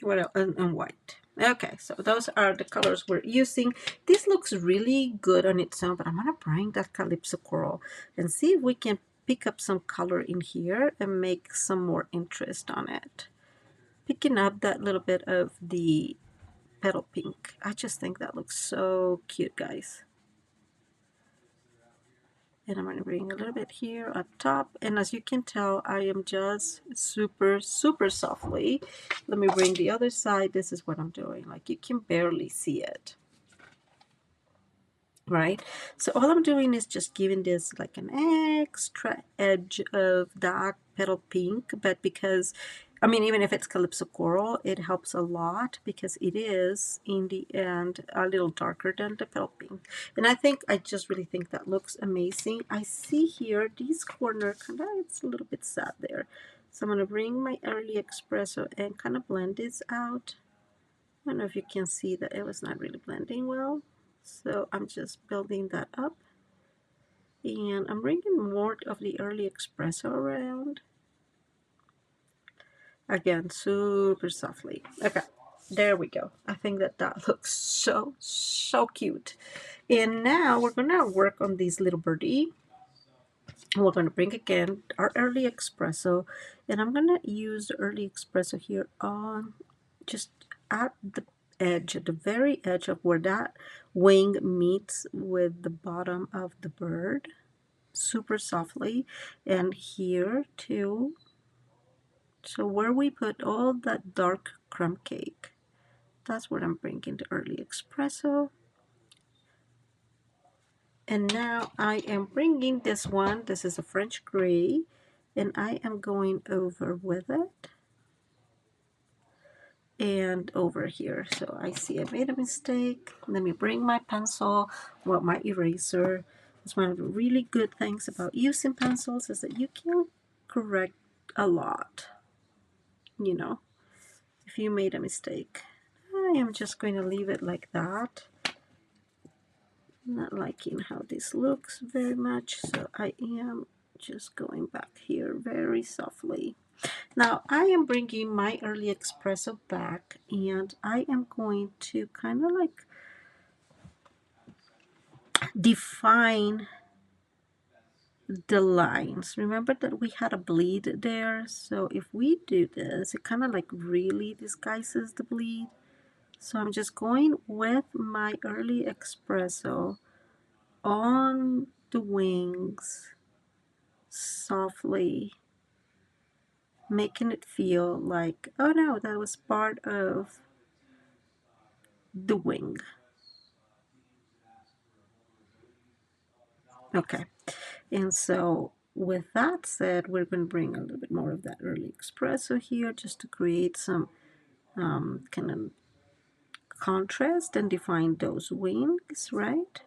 what else? And white. Okay, so those are the colors we're using. This looks really good on its own, but I'm gonna bring that Calypso Coral and see if we can pick up some color in here and make some more interest on it. Picking up that little bit of the petal pink. I just think that looks so cute, guys. And I'm going to bring a little bit here up top. And as you can tell, I am just super softly. Let me bring the other side. This is what I'm doing. Like, you can barely see it. Right? So all I'm doing is just giving this like an extra edge of dark petal pink, but because, I mean, even if it's Calypso Coral, it helps a lot because it is, in the end, a little darker than the petal pink. And I just really think that looks amazing. I see here, this corner, kind of, it's a little bit sad there. So I'm going to bring my Early Espresso and kind of blend this out. I don't know if you can see that it was not really blending well. So I'm just building that up. And I'm bringing more of the Early Espresso around. Again, super softly. Okay, there we go. I think that looks so cute. And now we're gonna work on this little birdie. We're gonna bring again our Early Espresso, and I'm gonna use the Early Espresso here on just at the edge, at the very edge of where that wing meets with the bottom of the bird, super softly, and here too. So where we put all that dark crumb cake, that's where I'm bringing the Early Espresso. And now I am bringing this one. This is a French gray, and I am going over with it and over here. So I see I made a mistake. Let me bring my pencil, well, my eraser. It's one of the really good things about using pencils is that you can correct a lot, you know, if you made a mistake. I am just going to leave it like that. Not liking how this looks very much, so I am just going back here very softly. Now I am bringing my Early Espresso back, and I am going to kind of like define the lines. Remember that we had a bleed there, so if we do this, it kind of like really disguises the bleed. So I'm just going with my Early Espresso on the wings, softly, making it feel like, oh no, that was part of the wing. Okay, and so with that said, we're going to bring a little bit more of that Early Espresso here just to create some kind of contrast and define those wings, right?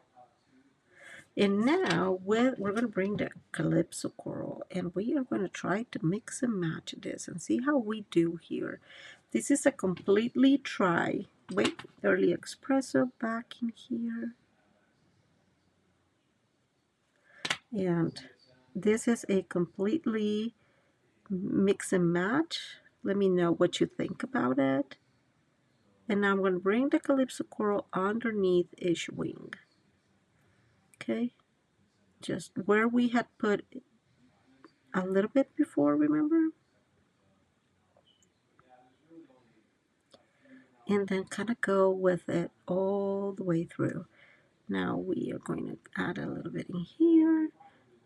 And now we're going to bring the Calypso Coral, and we are going to try to mix and match this and see how we do here. This is a completely try. Wait, Early Espresso back in here. And this is a completely mix and match. Let me know what you think about it. And now I'm going to bring the Calypso Coral underneath each wing. Okay, just where we had put a little bit before, remember? And then kind of go with it all the way through. Now we are going to add a little bit in here.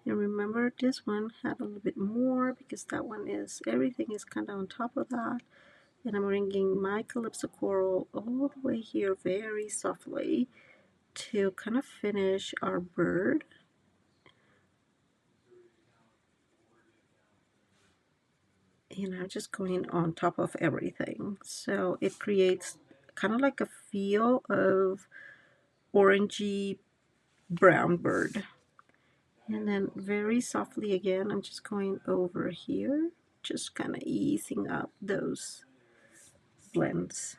And remember, this one had a little bit more because that one is, everything is kind of on top of that. And I'm bringing my Calypso Coral all the way here very softly to kind of finish our bird. And I'm just going on top of everything. So it creates kind of like a feel of orangey brown bird. And then very softly again, I'm just going over here, just kind of easing up those blends.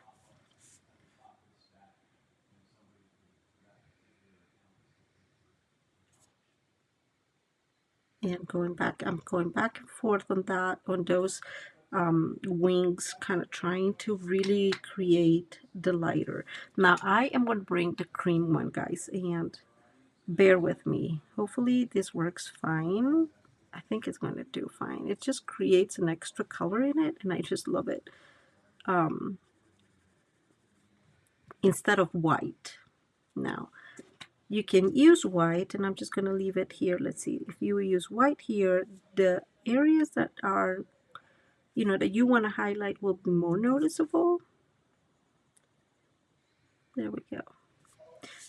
And I'm going back and forth on that, on those wings, kind of trying to really create the lighter. Now I am going to bring the cream one, guys, and bear with me. Hopefully this works fine. I think it's going to do fine. It just creates an extra color in it, and I just love it. Instead of white. Now, you can use white, and I'm just going to leave it here. Let's see. If you use white here, the areas that are, you know, that you want to highlight will be more noticeable. There we go.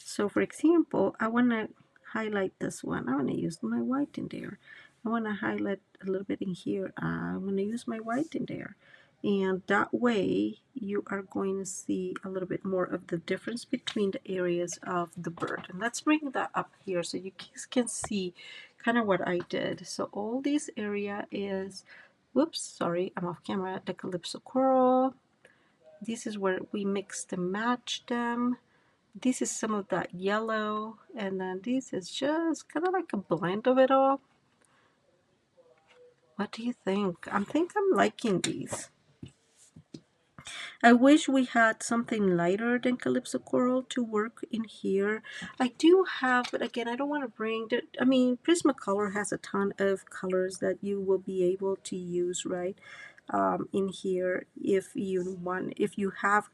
So for example, I want to highlight this one. I want to use my white in there. I want to highlight a little bit in here. I'm going to use my white in there. And that way you are going to see a little bit more of the difference between the areas of the bird. And let's bring that up here so you can see kind of what I did. So all this area is, whoops, sorry, I'm off camera, the Calypso Coral. This is where we mixed and matched them. This is some of that yellow, and then this is just kind of like a blend of it all. What do you think? I think I'm liking these. I wish we had something lighter than Calypso Coral to work in here. I do have, but again, I don't want to bring the, I mean, Prismacolor has a ton of colors that you will be able to use, right? In here, if you want, if you have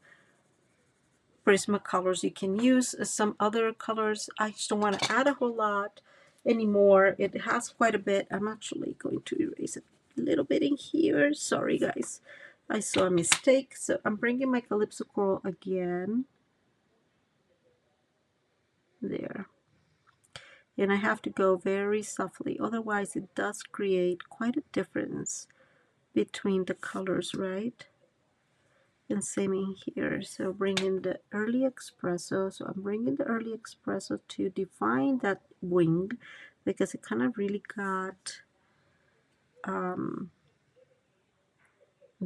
Prismacolors, you can use some other colors. I just don't want to add a whole lot anymore. It has quite a bit. I'm actually going to erase a little bit in here. Sorry guys, I saw a mistake. So I'm bringing my Calypso Coral again there, and I have to go very softly, otherwise it does create quite a difference between the colors, right? And same in here. So bring in the early espresso. So I'm bringing the early espresso to define that wing, because it kind of really got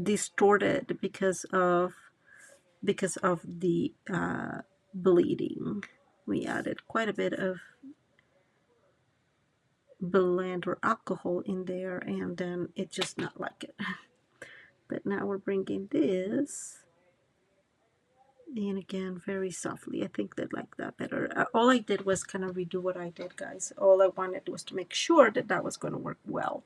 distorted because of the bleeding. We added quite a bit of blend or alcohol in there, and then it just not like it. But now we're bringing this, and again, very softly. I think they like that better. All I did was kind of redo what I did, guys. All I wanted was to make sure that that was going to work well.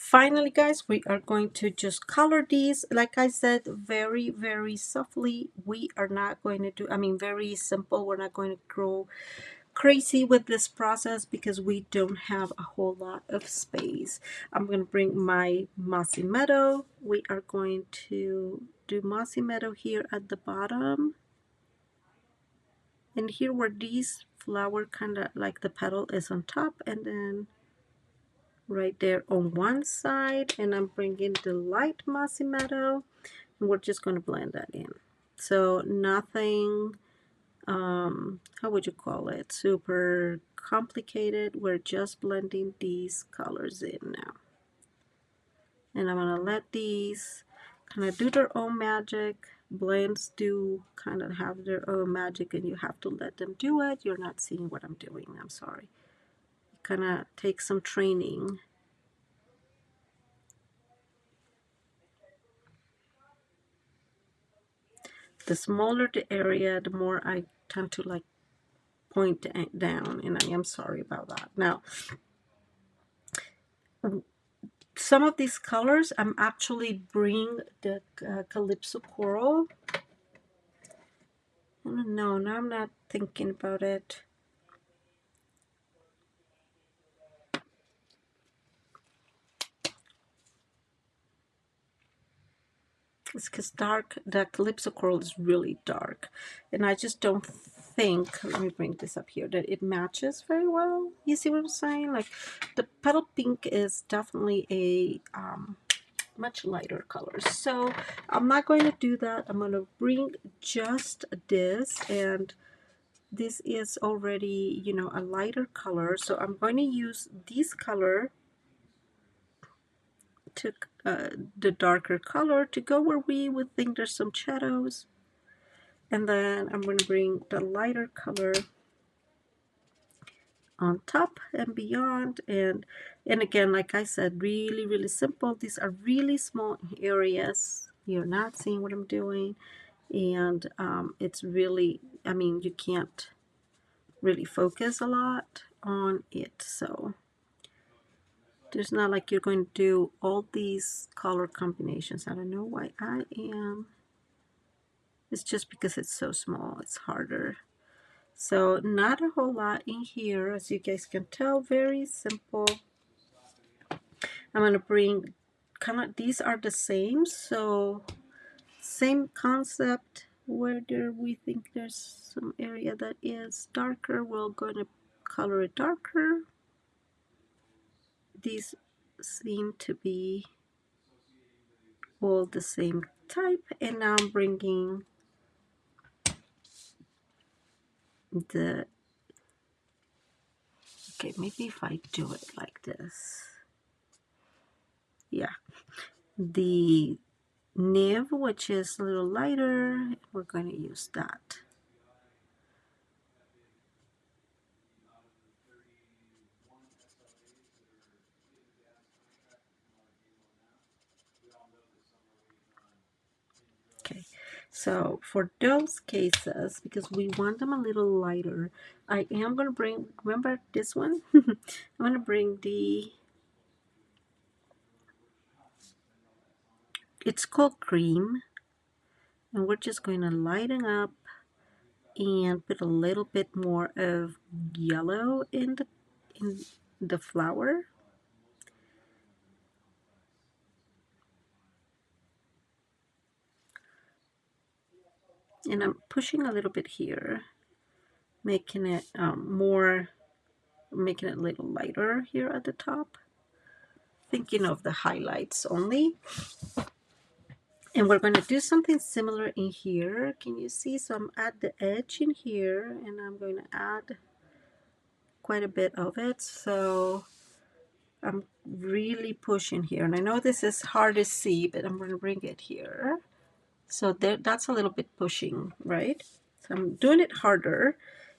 Finally, guys, we are going to just color these. Like I said, very, very softly. We are not going to do, I mean, very simple. We're not going to go crazy with this process because we don't have a whole lot of space. I'm going to bring my Mossy Meadow. We are going to do Mossy Meadow here at the bottom. And here where these flower kind of like the petal is on top, and then right there on one side, and I'm bringing the light Mossy Meadow, and we're just going to blend that in. So nothing, how would you call it, super complicated. We're just blending these colors in now. And I'm going to let these kind of do their own magic. Blends do kind of have their own magic, and you have to let them do it. You're not seeing what I'm doing. I'm sorry. It kind of takes some training. The smaller the area, the more I tend to like point down, and I am sorry about that. Now, some of these colors, I'm actually bring the Calypso Coral. I don't know, now I'm not thinking about it. It's because dark, the Calypso Coral is really dark, and I just don't think, let me bring this up here, that it matches very well. You see what I'm saying? Like the petal pink is definitely a much lighter color. So I'm not going to do that. I'm going to bring just this, and this is already, you know, a lighter color. So I'm going to use this color to the darker color to go where we would think there's some shadows. And then I'm going to bring the lighter color on top and beyond. And again, like I said, really simple. These are really small areas. You're not seeing what I'm doing. And it's really, I mean, you can't really focus a lot on it. So there's not like you're going to do all these color combinations. I don't know why I am. It's just because it's so small, it's harder. So not a whole lot in here, as you guys can tell, very simple. I'm going to bring kind of, these are the same, so same concept. Where do we think there's some area that is darker, we're going to color it darker. These seem to be all the same type, and now I'm bringing the, okay, maybe if I do it like this, yeah, the nib, which is a little lighter, we're going to use that. Okay, so for those cases, because we want them a little lighter, I am going to bring, remember this one? I'm going to bring the, it's called cream, and we're just going to lighten up and put a little bit more of yellow in the flower. And I'm pushing a little bit here, making it making it a little lighter here at the top. Thinking of the highlights only. And we're going to do something similar in here. Can you see? So I'm at the edge in here, and I'm going to add quite a bit of it. So I'm really pushing here. And I know this is hard to see, but I'm going to bring it here. So there, that's a little bit pushing, right? So I'm doing it harder.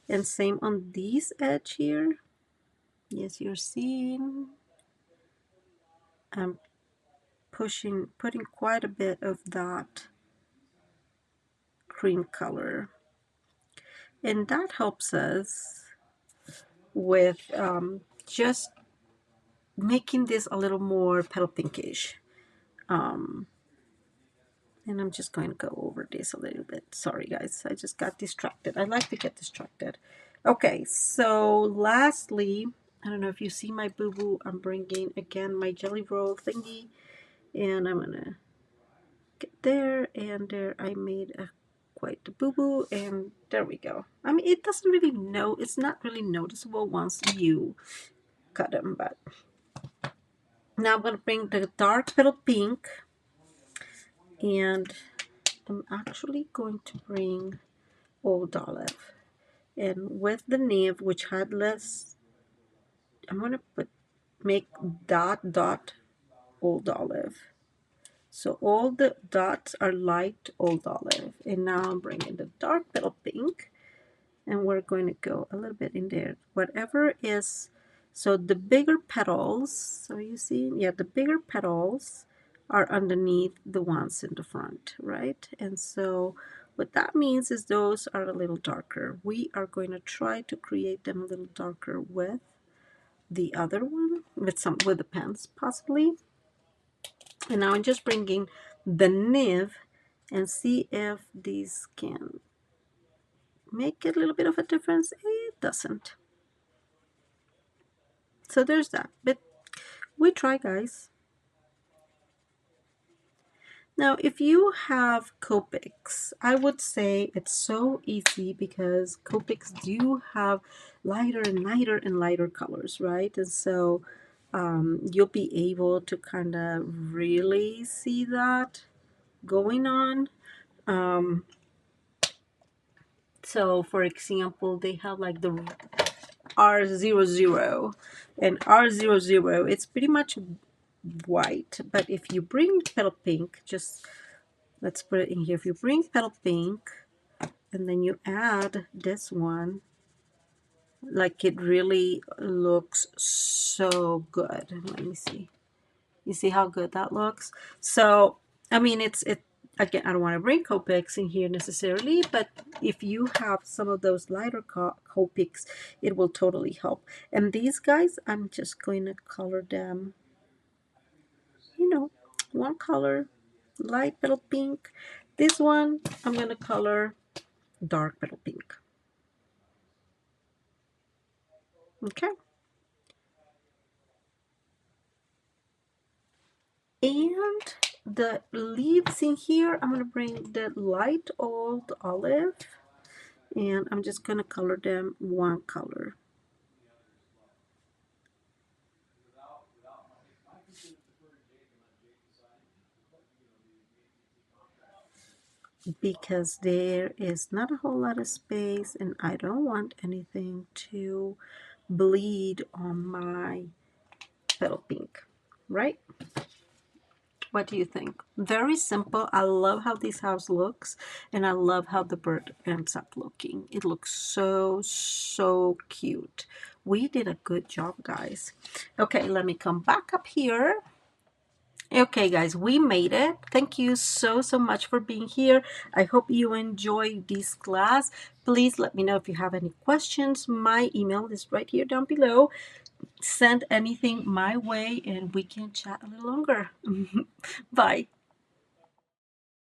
And same on this edge here. Yes, you're seeing. I'm pushing, putting quite a bit of that cream color. And that helps us with just making this a little more petal pinkish. And I'm just going to go over this a little bit. Sorry guys, I just got distracted. I like to get distracted. Okay, so lastly, I don't know if you see my boo-boo, I'm bringing again my jelly roll thingy, and I'm gonna get there, and there I made a quite the boo-boo, and there we go. I mean, it doesn't really know, it's not really noticeable once you cut them, but now I'm gonna bring the dark petal pink, and I'm actually going to bring Old Olive, and with the nib, which had less, I'm gonna make dot Old Olive. So all the dots are light Old Olive, and now I'm bringing the dark petal pink, and we're going to go a little bit in there. Whatever is, so the bigger petals, so you see, yeah, the bigger petals are underneath the ones in the front, right? And so what that means is those are a little darker. We are going to try to create them a little darker with the other one, with the pens possibly. And now I'm just bringing the nib and see if these can make a little bit of a difference. It doesn't. So there's that. But we try, guys. Now, if you have Copics, I would say it's so easy because Copics do have lighter and lighter and lighter colors, right? And so you'll be able to kind of really see that going on. Um, so, for example, they have like the R00 and R00, it's pretty much white, but if you bring petal pink, just let's put it in here. If you bring petal pink and then you add this one, like it really looks so good. Let me see. You see how good that looks? So, I mean, it again, I don't want to bring Copics in here necessarily, but if you have some of those lighter Copics, it will totally help. And these guys, I'm just going to color them, you know, one color, light petal pink. This one, I'm going to color dark petal pink. Okay. And the leaves in here, I'm going to bring the light old olive and I'm just going to color them one color. Because there is not a whole lot of space and I don't want anything to bleed on my petal pink, right? What do you think? Very simple. I love how this house looks and I love how the bird ends up looking. It looks so, so cute. We did a good job, guys. Okay, let me come back up here. Okay, guys, we made it. Thank you so, so much for being here. I hope you enjoyed this class. Please let me know if you have any questions. My email is right here down below. Send anything my way and we can chat a little longer. Bye.